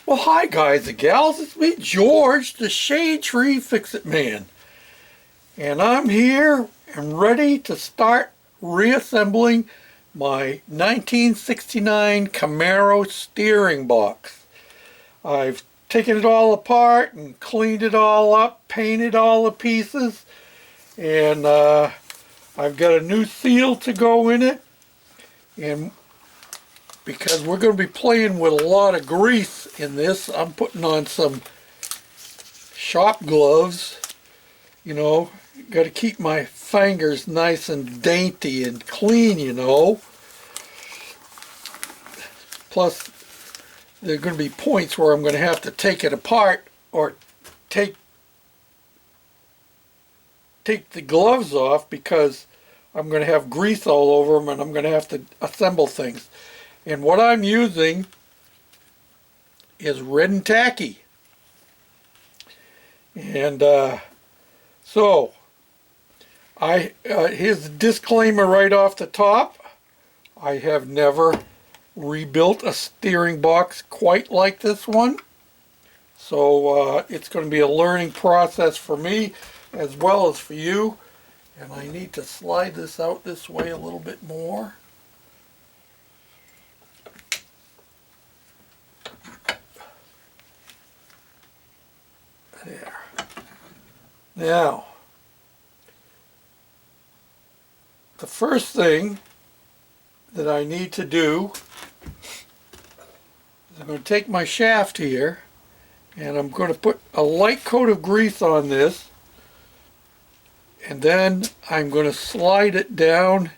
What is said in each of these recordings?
Well, hi guys and gals, it's me, George, the Shade Tree Fix-It Man. And I'm here and ready to start reassembling my 1969 Camaro steering box. I've taken it all apart and cleaned it all up, painted all the pieces, and I've got a new seal to go in it. And because we're going to be playing with a lot of grease in this, I'm putting on some shop gloves. You know, got to keep my fingers nice and dainty and clean, you know. Plus, there are going to be points where I'm going to have to take it apart or take the gloves off because I'm going to have grease all over them and I'm going to have to assemble things. And what I'm using is red and tacky. And so, here's a disclaimer right off the top. I have never rebuilt a steering box quite like this one. So it's going to be a learning process for me as well as for you. And I need to slide this out this way a little bit more. There. Now, the first thing that I need to do is I'm going to take my shaft here and I'm going to put a light coat of grease on this, and then I'm going to slide it down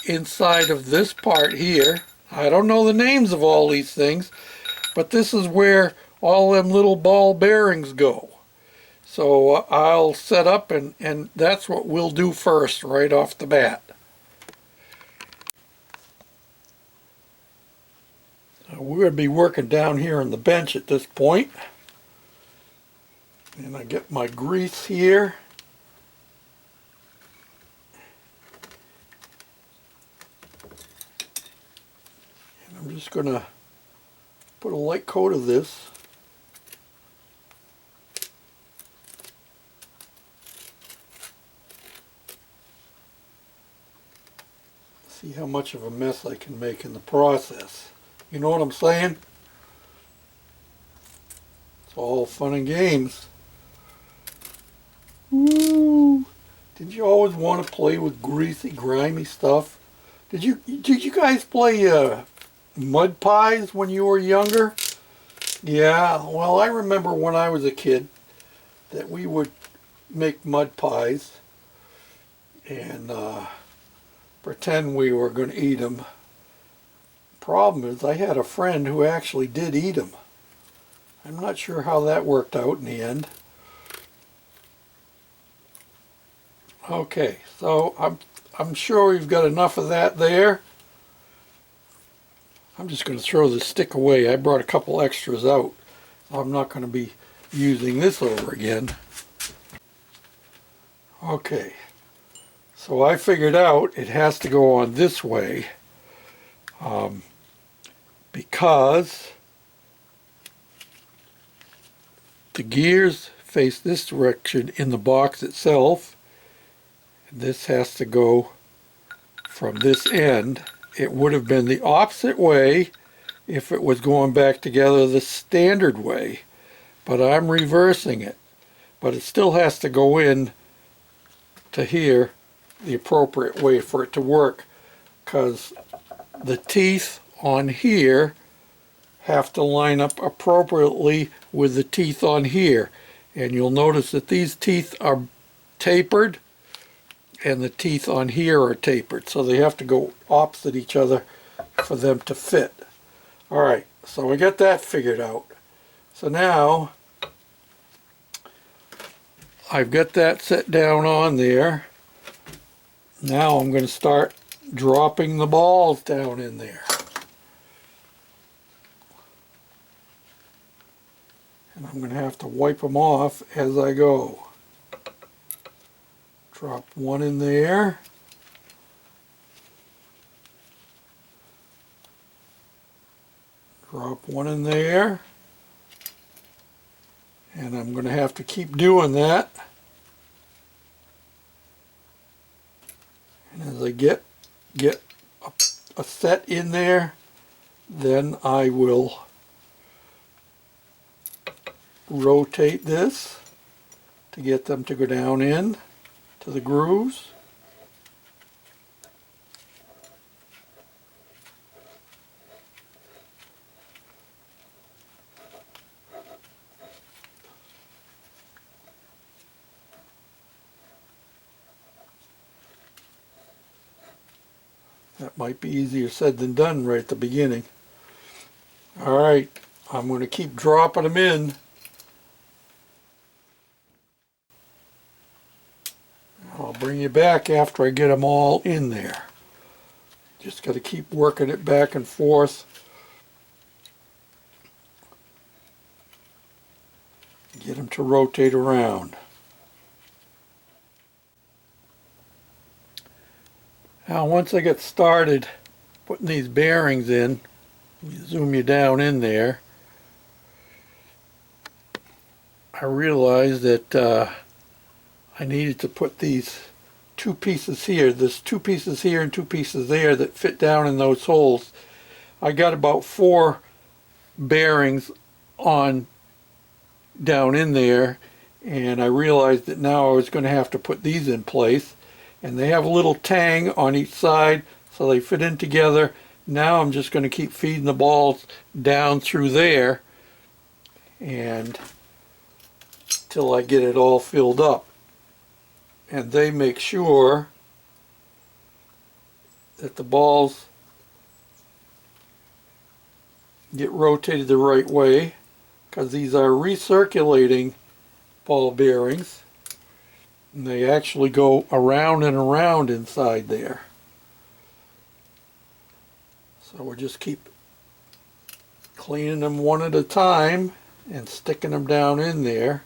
inside of this part here. I don't know the names of all these things, but this is where all them little ball bearings go. So I'll set up and that's what we'll do first right off the bat. We're going to be working down here on the bench at this point. And I get my grease here. And I'm just going to put a light coat of this. See how much of a mess I can make in the process. You know what I'm saying? It's all fun and games. Ooh. Did you always want to play with greasy, grimy stuff? Did you guys play mud pies when you were younger? Yeah, well, I remember when I was a kid that we would make mud pies and pretend we were going to eat them. Problem is, I had a friend who actually did eat them. I'm not sure how that worked out in the end. Okay, so I'm sure we've got enough of that there. I'm just going to throw the stick away. I brought a couple extras out. I'm not going to be using this over again. Okay, so I figured out it has to go on this way because the gears face this direction in the box itself. This has to go from this end. It would have been the opposite way if it was going back together the standard way, but I'm reversing it. But it still has to go in to here the appropriate way for it to work, because the teeth on here have to line up appropriately with the teeth on here. And you'll notice that these teeth are tapered and the teeth on here are tapered, so they have to go opposite each other for them to fit. Alright, so we got that figured out. So now I've got that set down on there. Now I'm going to start dropping the balls down in there. And I'm going to have to wipe them off as I go. Drop one in there. Drop one in there. And I'm going to have to keep doing that. And as I get a set in there, then I will rotate this to get them to go down in to the grooves. That might be easier said than done right at the beginning. Alright, I'm going to keep dropping them in. I'll bring you back after I get them all in there. Just got to keep working it back and forth. Get them to rotate around. Now once I get started putting these bearings in, let me zoom you down in there, I realized that I needed to put these two pieces here. There's two pieces here and two pieces there that fit down in those holes. I got about 4 bearings on down in there, and I realized that now I was going to have to put these in place. And they have a little tang on each side, so they fit in together. Now I'm just going to keep feeding the balls down through there and till I get it all filled up. And they make sure that the balls get rotated the right way, because these are recirculating ball bearings. And they actually go around and around inside there. So we'll just keep cleaning them one at a time and sticking them down in there.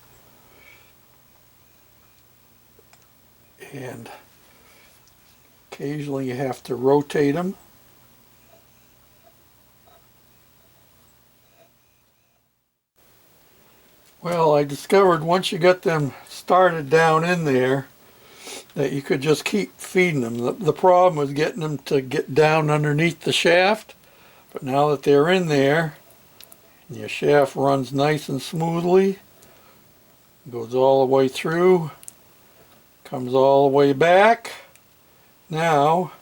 And occasionally you have to rotate them. Well, I discovered once you got them started down in there that you could just keep feeding them. The problem was getting them to get down underneath the shaft, but now that they're in there, and your shaft runs nice and smoothly, goes all the way through, comes all the way back. Now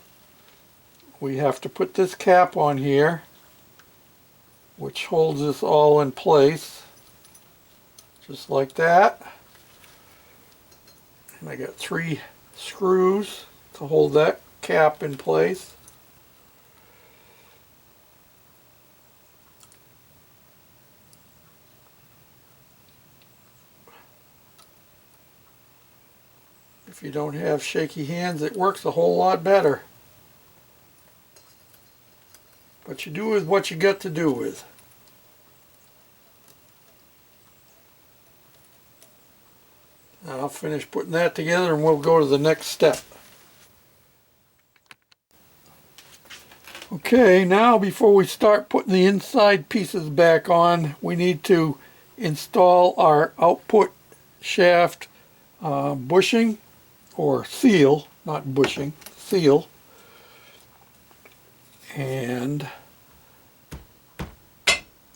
we have to put this cap on here, which holds this all in place. Just like that. And I got 3 screws to hold that cap in place. If you don't have shaky hands, it works a whole lot better. But you do with what you got to do with. I'll finish putting that together and we'll go to the next step. Okay, now before we start putting the inside pieces back on, we need to install our output shaft bushing, or seal, not bushing, seal. And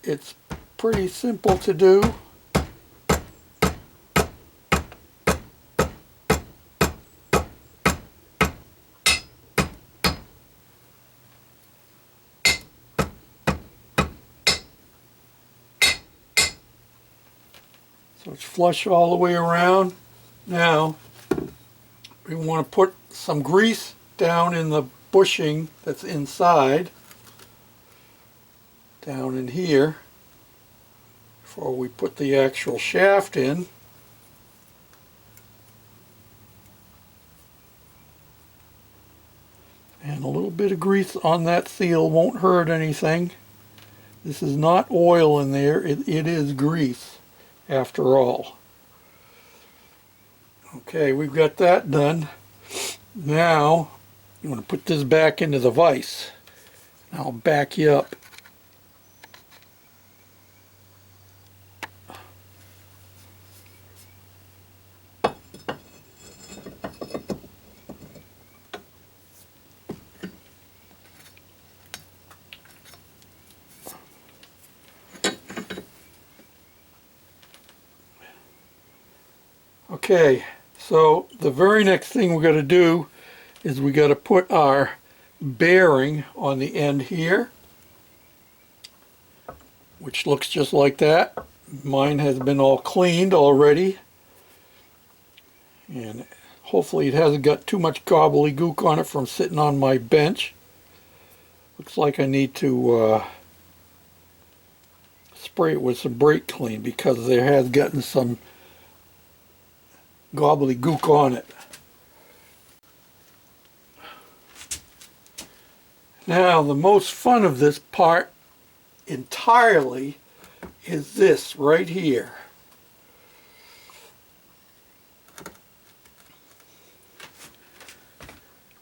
it's pretty simple to do. So it's flush all the way around. Now we want to put some grease down in the bushing that's inside, down in here, before we put the actual shaft in. And a little bit of grease on that seal won't hurt anything. This is not oil in there, it is grease after all. Okay, we've got that done. Now you want to put this back into the vise. I'll back you up. Okay, so the very next thing we're going to do is we got to put our bearing on the end here, which looks just like that. Mine has been all cleaned already, and hopefully it hasn't got too much gobbledygook on it from sitting on my bench. Looks like I need to spray it with some brake clean because there has gotten some gobbledygook on it. Now the most fun of this part entirely is this right here.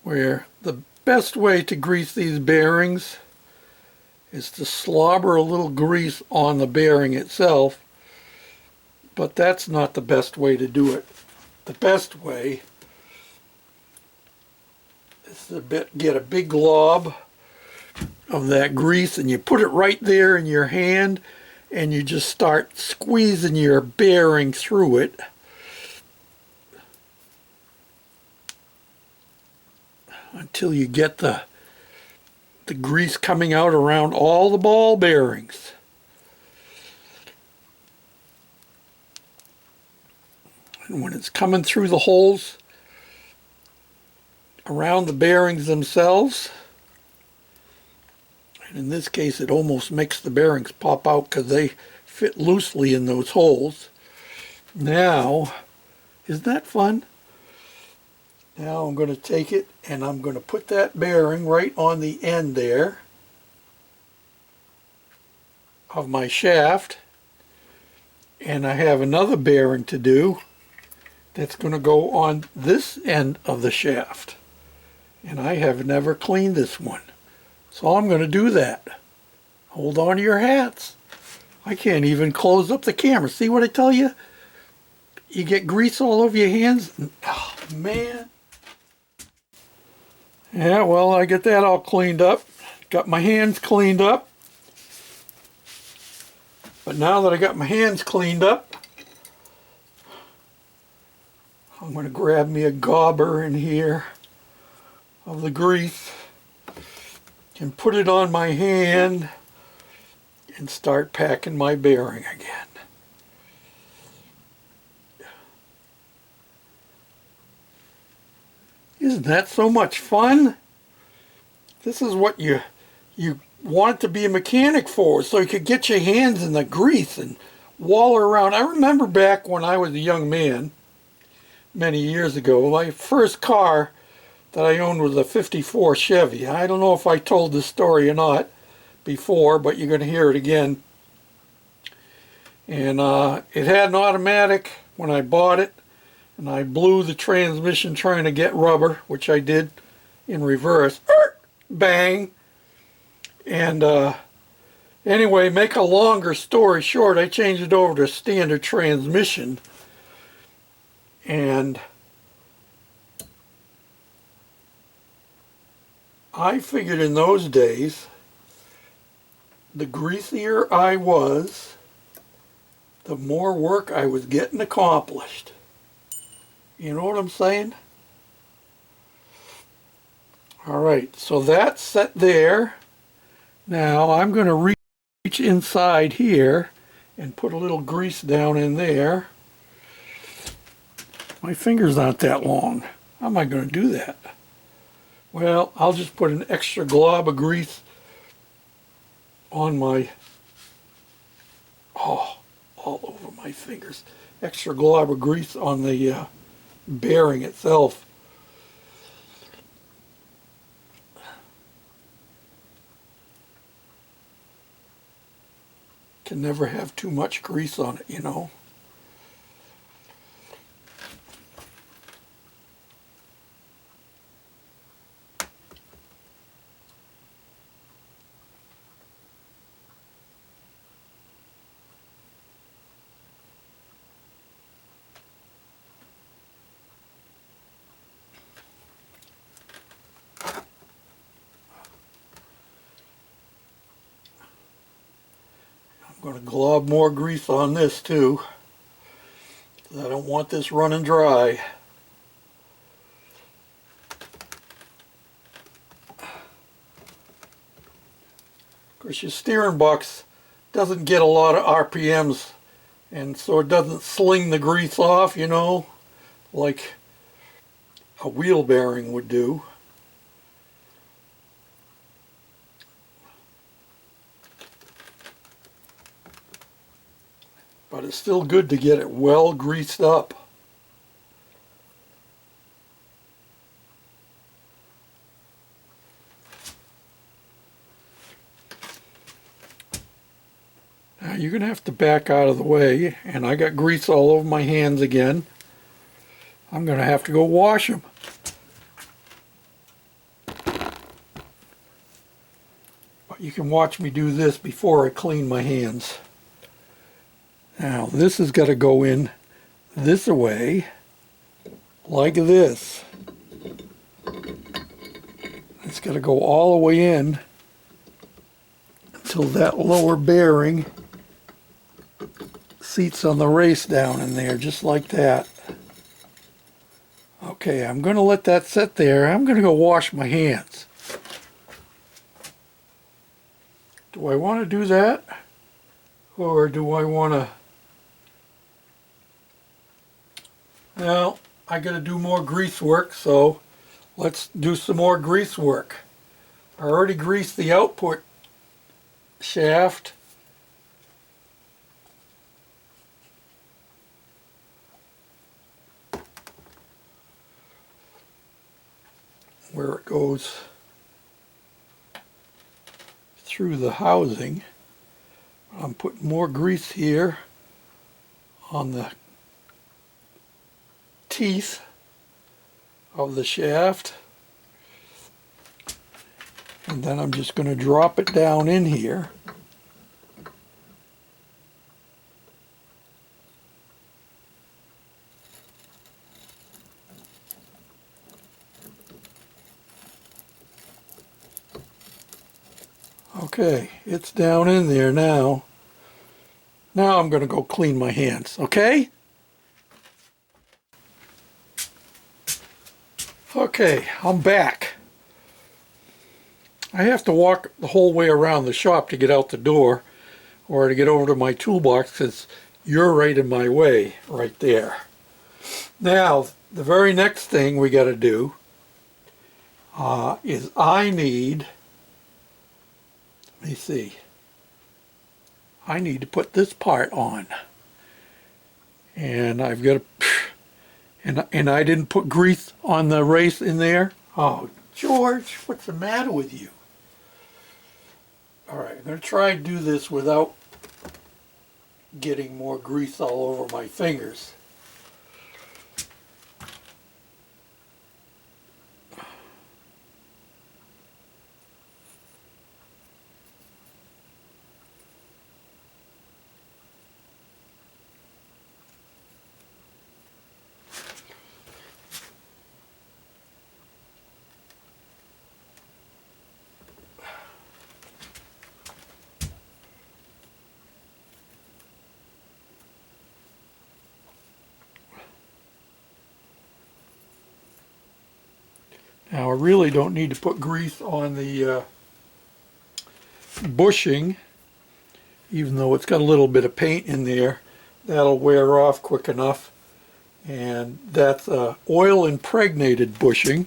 Where the best way to grease these bearings is to slobber a little grease on the bearing itself, but that's not the best way to do it. The best way is to get a big glob of that grease and you put it right there in your hand and you just start squeezing your bearing through it until you get the grease coming out around all the ball bearings. And when it's coming through the holes around the bearings themselves, and in this case it almost makes the bearings pop out because they fit loosely in those holes. Now, isn't that fun? Now I'm going to take it and I'm going to put that bearing right on the end there of my shaft, and I have another bearing to do that's going to go on this end of the shaft, and I have never cleaned this one, so I'm going to do that. Hold on to your hats. I can't even close up the camera. See what I tell you? You get grease all over your hands. Oh man. Yeah, well, I get that all cleaned up. Got my hands cleaned up. But now that I got my hands cleaned up, I'm going to grab me a gobber in here of the grease and put it on my hand and start packing my bearing again. Isn't that so much fun? This is what you want to be a mechanic for, so you could get your hands in the grease and waller around. I remember back when I was a young man, many years ago, my first car that I owned was a 54 Chevy. I don't know if I told this story or not before, but you're going to hear it again. And it had an automatic when I bought it, and I blew the transmission trying to get rubber, which I did in reverse. Bang! And anyway, make a longer story short, I changed it over to standard transmission, and I figured in those days, the greasier I was, the more work I was getting accomplished. You know what I'm saying? Alright, so that's set there. Now I'm going to reach inside here and put a little grease down in there. My fingers aren't that long. How am I going to do that? Well, I'll just put an extra glob of grease on my, all over my fingers. Extra glob of grease on the bearing itself. Can never have too much grease on it, you know. I'm going to glob more grease on this too. I don't want this running dry. Of course, your steering box doesn't get a lot of RPMs, and so it doesn't sling the grease off, you know, like a wheel bearing would do. But it's still good to get it well greased up. Now you're going to have to back out of the way, and I got grease all over my hands again. I'm going to have to go wash them. But you can watch me do this before I clean my hands. Now this has got to go in this way, like this. It's got to go all the way in until that lower bearing seats on the race down in there, just like that. Okay, I'm going to let that sit there. I'm going to go wash my hands. Do I want to do that? Or do I want to... Well, I got to do more grease work, so let's do some more grease work. I already greased the output shaft. Where it goes through the housing. I'm putting more grease here on the teeth of the shaft, and then I'm just going to drop it down in here. Okay, it's down in there now. Now I'm going to go clean my hands, okay? Okay, I'm back. I have to walk the whole way around the shop to get out the door or to get over to my toolbox because you're right in my way right there. Now, the very next thing we got to do is I need, let me see, I need to put this part on. And I've got to, and I didn't put grease on the race in there. Oh, George, what's the matter with you? All right, I'm going to try and do this without getting more grease all over my fingers. Now I really don't need to put grease on the bushing, even though it's got a little bit of paint in there. That'll wear off quick enough. And that's oil impregnated bushing.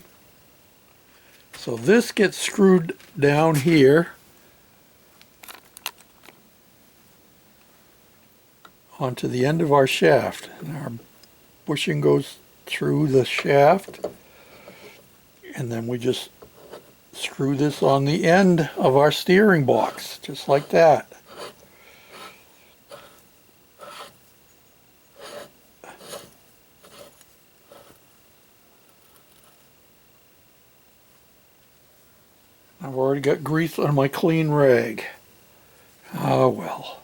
So this gets screwed down here onto the end of our shaft. And our bushing goes through the shaft. And then we just screw this on the end of our steering box, just like that. I've already got grease on my clean rag. Ah, well.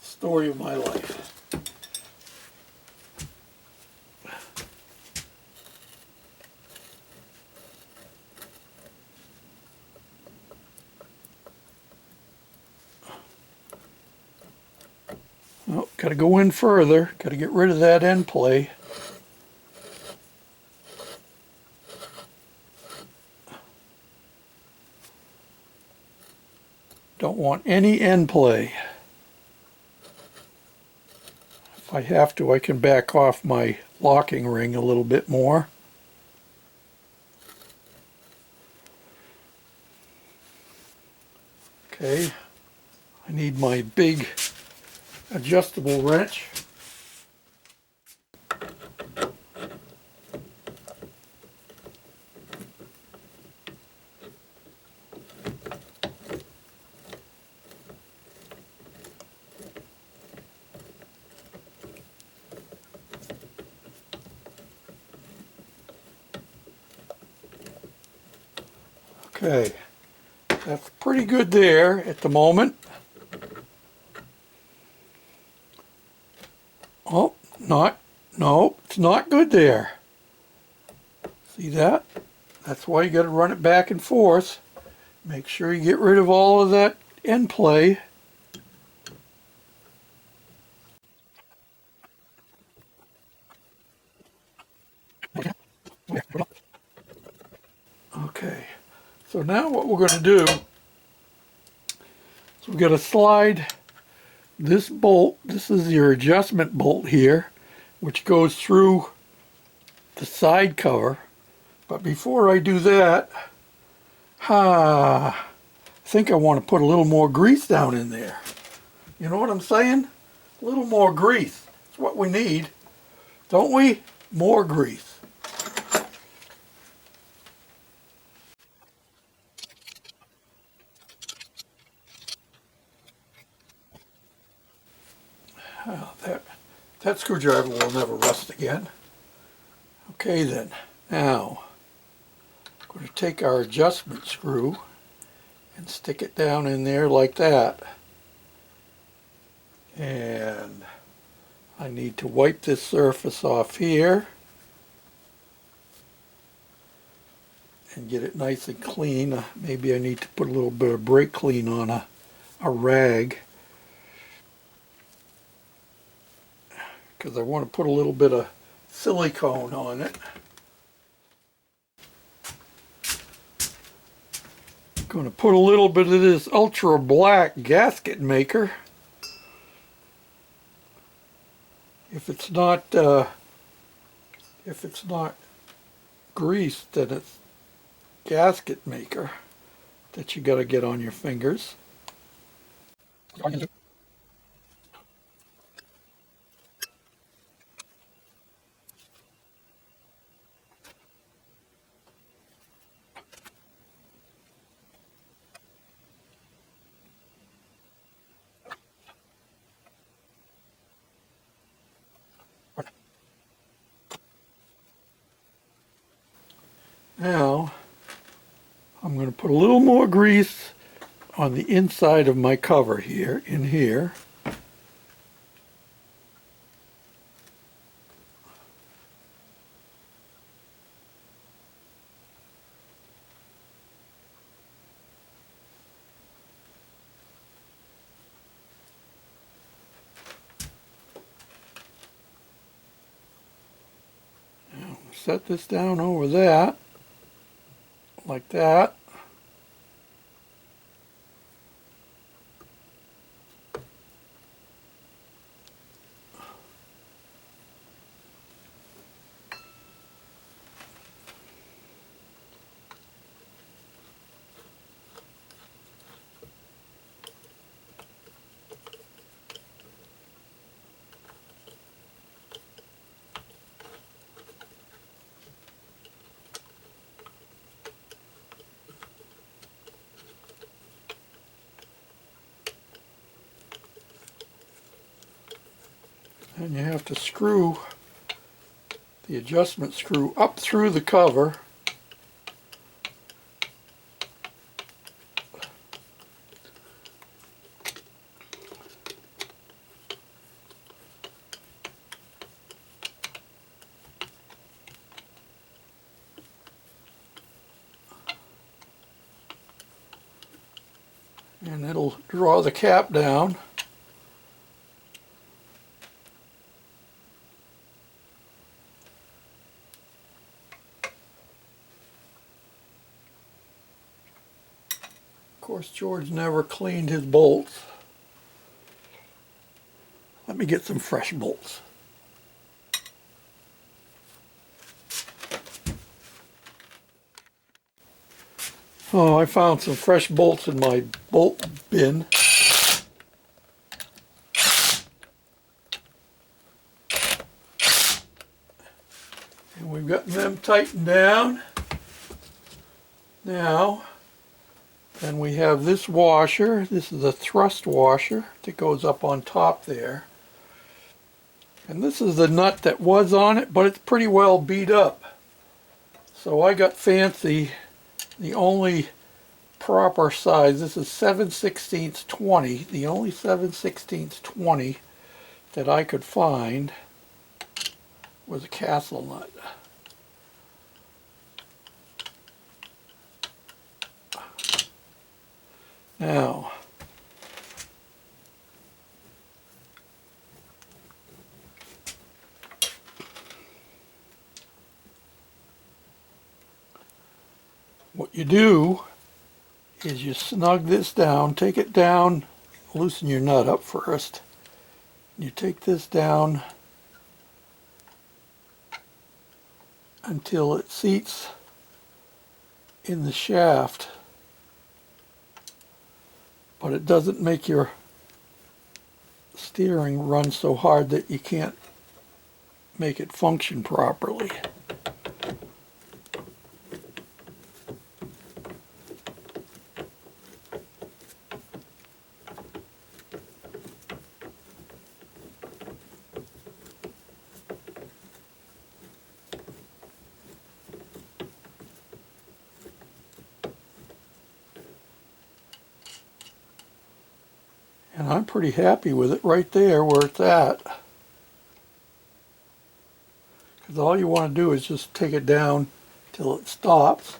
Story of my life. got to go in further, got to get rid of that end play. Don't want any end play. If I have to, I can back off my locking ring a little bit more. Okay, I need my big adjustable wrench. Okay, that's pretty good there at the moment. Oh, no, it's not good there. See that? That's why you got to run it back and forth. Make sure you get rid of all of that end play. Okay, so now what we're going to do is we're going to slide this bolt. This is your adjustment bolt here, which goes through the side cover. But before I do that, I think I want to put a little more grease down in there. You know what I'm saying? A little more grease. That's what we need, don't we? More grease. That screwdriver will never rust again. Okay then, now I'm going to take our adjustment screw and stick it down in there like that. And I need to wipe this surface off here and get it nice and clean. Maybe I need to put a little bit of brake clean on a rag, because I want to put a little bit of silicone on it. I'm going to put a little bit of this ultra black gasket maker. If it's not greased, then it's gasket maker that you got to get on your fingers. Now I'm going to put a little more grease on the inside of my cover here, in here. Now set this down over that, like that. And you have to screw the adjustment screw up through the cover. And it'll draw the cap down. Of course, George never cleaned his bolts. Let me get some fresh bolts. Oh, I found some fresh bolts in my bolt bin. And we've got them tightened down. Now, then we have this washer. This is a thrust washer that goes up on top there. And this is the nut that was on it, but it's pretty well beat up. So I got fancy. The only proper size, this is 7/16 20, the only 7/16 20 that I could find was a castle nut. Now, what you do is you snug this down, take it down, loosen your nut up first. You take this down until it seats in the shaft, but it doesn't make your steering run so hard that you can't make it function properly. And I'm pretty happy with it right there where it's at. Because all you want to do is just take it down till it stops.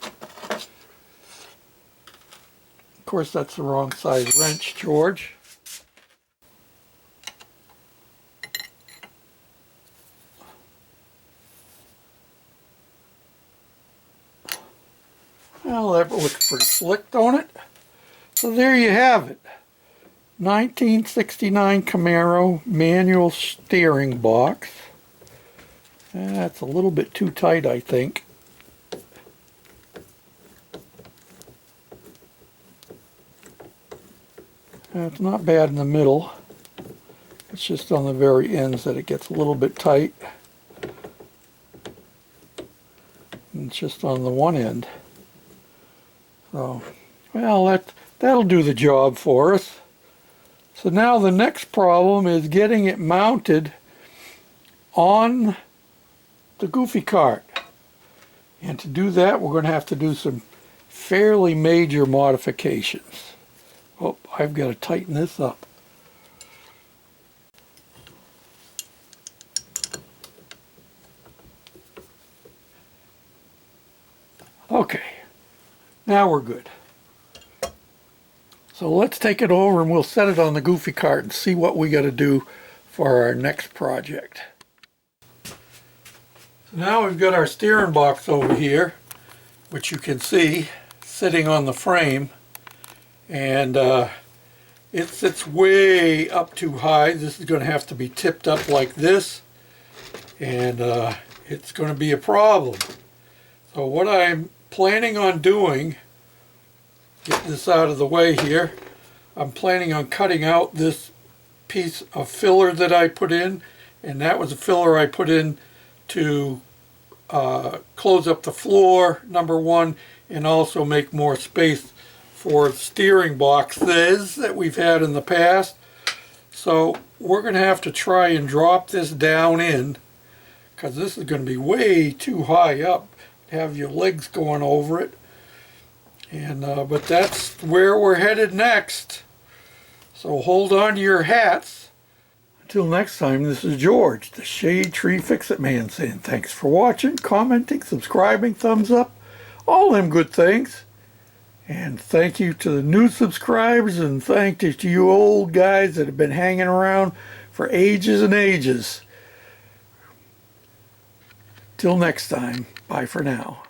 Of course, that's the wrong size wrench, George. Well, that looks pretty slick, don't it? So there you have it. 1969 Camaro manual steering box. That's a little bit too tight, I think. It's not bad in the middle. It's just on the very ends that it gets a little bit tight. And it's just on the one end. So, well, that'll do the job for us. So now the next problem is getting it mounted on the Goofy cart. And to do that, we're going to have to do some fairly major modifications. Oh, I've got to tighten this up. Okay, now we're good. So let's take it over and we'll set it on the Goofy cart and see what we got to do for our next project. So now we've got our steering box over here, which you can see sitting on the frame, and it sits way up too high. This is going to have to be tipped up like this, and it's going to be a problem. So what I'm planning on doing, get this out of the way here, I'm planning on cutting out this piece of filler that I put in, and that was a filler I put in to close up the floor, number one, and also make more space for steering boxes that we've had in the past. So we're going to have to try and drop this down in, because this is going to be way too high up. Have your legs going over it. And but that's where we're headed next. So hold on to your hats. Until next time, this is George, the Shade Tree Fix-It Man, saying thanks for watching, commenting, subscribing, thumbs up, all them good things. And thank you to the new subscribers, and thank you to you old guys that have been hanging around for ages and ages. Till next time, bye for now.